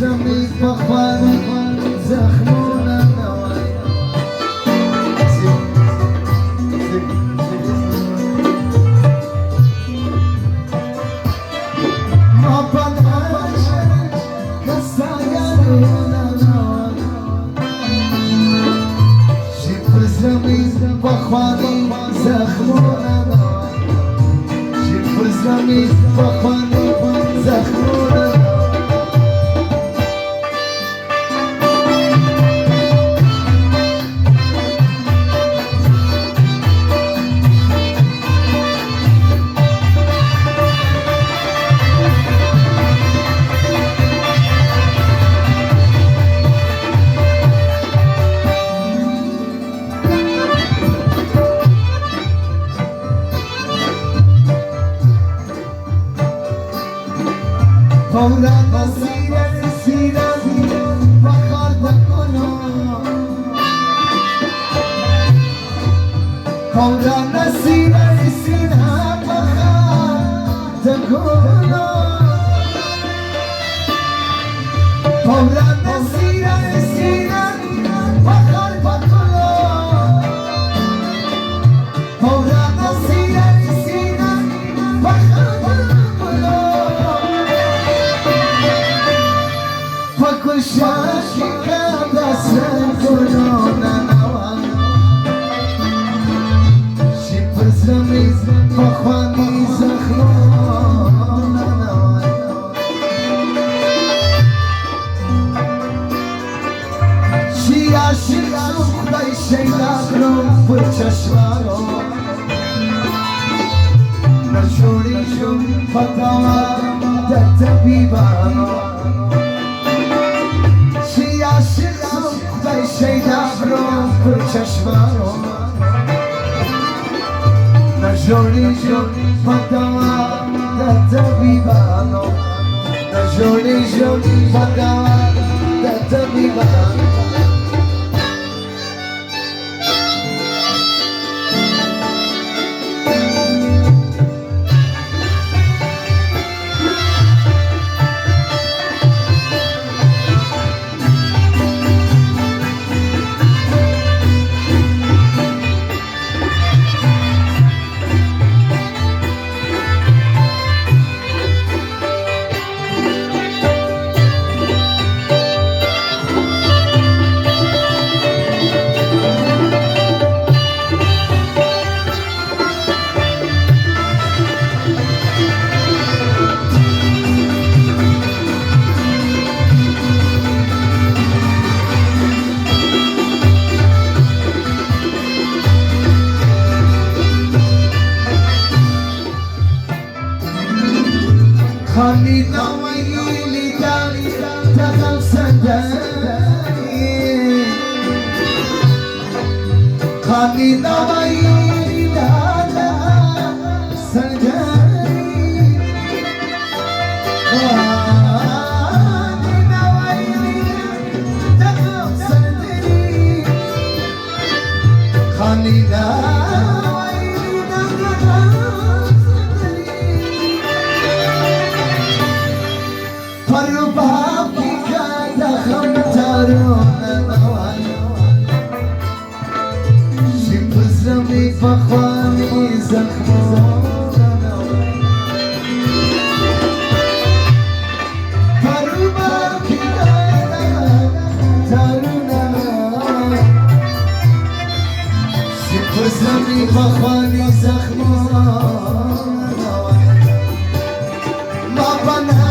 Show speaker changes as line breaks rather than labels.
زمین بخوانی زخمون نوای ما پنهاش کسایانون نوای شیب زمین بخوانی زخمون نوای شیب زمین بخوانی زخمون نوای فورا سیرم بخار بکنم فورا سیرم بخار بکنم فورا سیرم بخار بکنم فورا سیرم بخار شاشی که دستم کنون نوان شیب زمین بخوانی زخمون نوان شی عاشق خدای شیدک رو پر چشمانو نشوری شون فتاوا در طبیبانو خدای شیدک رو پر چشمانو نجوری جون فتاوا در طبیبانو نجوری جون فتاوا در طبیبانو خانی نوایی لیدم تغم سندنی خانی نوایی لیدم سندنی خانی نوایی لیدم تغم سندنی خانی نوایی لیدم تغم فرو باقی که دخم تارون نوان شیب زمین بخوانی زخمون نوان فرو باقی که دخم تارون نوان شیب زمین بخوانی زخمون نوان ما